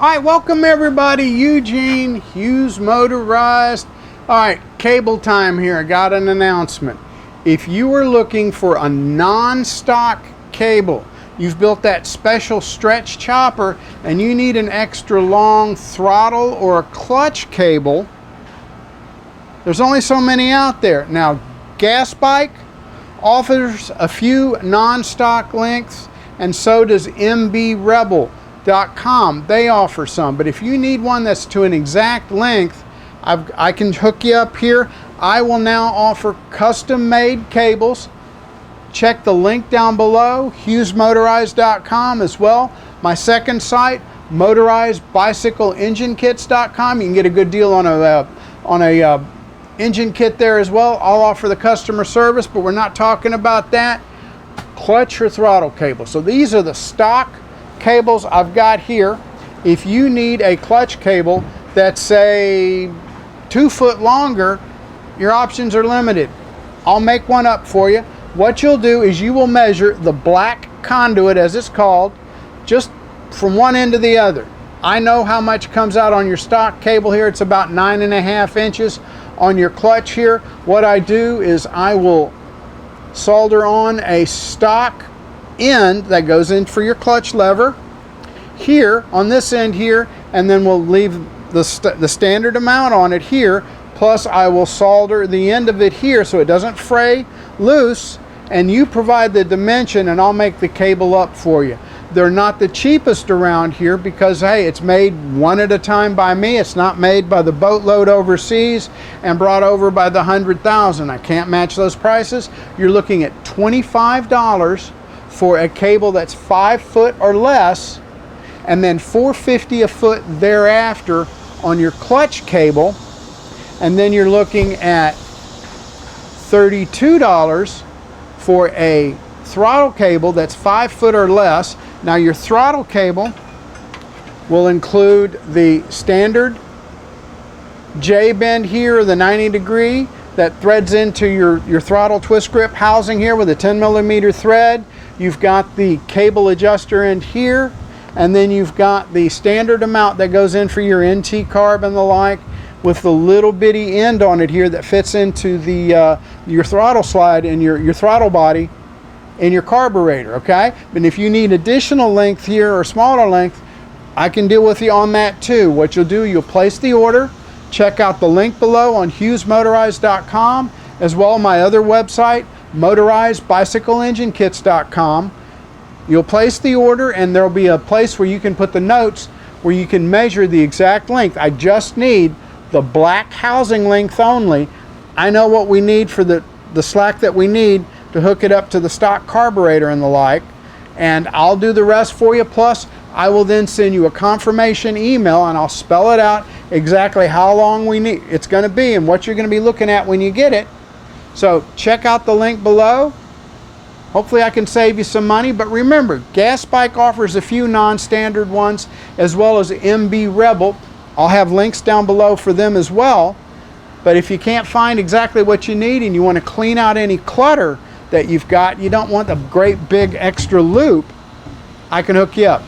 Hi, welcome everybody. Eugene, Hughes Motorized. All right, cable time here. I got an announcement. If you are looking for a non-stock cable, you've built that special stretch chopper and you need an extra long throttle or a clutch cable, there's only so many out there. Now, Gasbike offers a few non-stock lengths, and so does mbrebel.com. They offer some, but if you need one that's to an exact length, I can hook you up here. I will now offer custom-made cables. Check the link down below, hughesmotorized.com as well. My second site, motorizedbicycleenginekits.com. You can get a good deal on a engine kit there as well. I'll offer the customer service, but we're not talking about that. Clutch or throttle cable. So these are the stock cables I've got here. If you need a clutch cable that's, say, 2 foot longer, your options are limited. I'll make one up for you. What you'll do is you will measure the black conduit, as it's called, just from one end to the other. I know how much comes out on your stock cable here. It's about 9.5 inches. On your clutch here, what I do is I will solder on a stock end that goes in for your clutch lever here on this end here, and then we'll leave the standard amount on it here, plus I will solder the end of it here so it doesn't fray loose, and you provide the dimension and I'll make the cable up for you. They're not the cheapest around here because, hey, it's made one at a time by me. It's not made by the boatload overseas and brought over by the 100,000. I can't match those prices. You're looking at $25 for a cable that's 5 foot or less, and then $4.50 a foot thereafter on your clutch cable. And then you're looking at $32 for a throttle cable that's 5 foot or less. Now your throttle cable will include the standard J-bend here, the 90 degree that threads into your throttle twist grip housing here with a 10mm thread. You've got the cable adjuster end here, and then you've got the standard amount that goes in for your NT carb and the like, with the little bitty end on it here that fits into the your throttle slide and your throttle body in your carburetor, okay? But if you need additional length here or smaller length, I can deal with you on that too. What you'll do, you'll place the order, check out the link below on hughesmotorized.com, as well as my other website, motorizedbicycleenginekits.com. You'll place the order and there'll be a place where you can put the notes where you can measure the exact length. I just need the black housing length only. I know what we need for the slack that we need to hook it up to the stock carburetor and the like, and I'll do the rest for you. Plus I will then send you a confirmation email and I'll spell it out exactly how long it's going to be and what you're going to be looking at when you get it. So check out the link below. Hopefully I can save you some money, but remember, Gasbike offers a few non-standard ones as well as mbrebel. I'll have links down below for them as well. But if you can't find exactly what you need and you want to clean out any clutter that you've got, you don't want a great big extra loop, I can hook you up.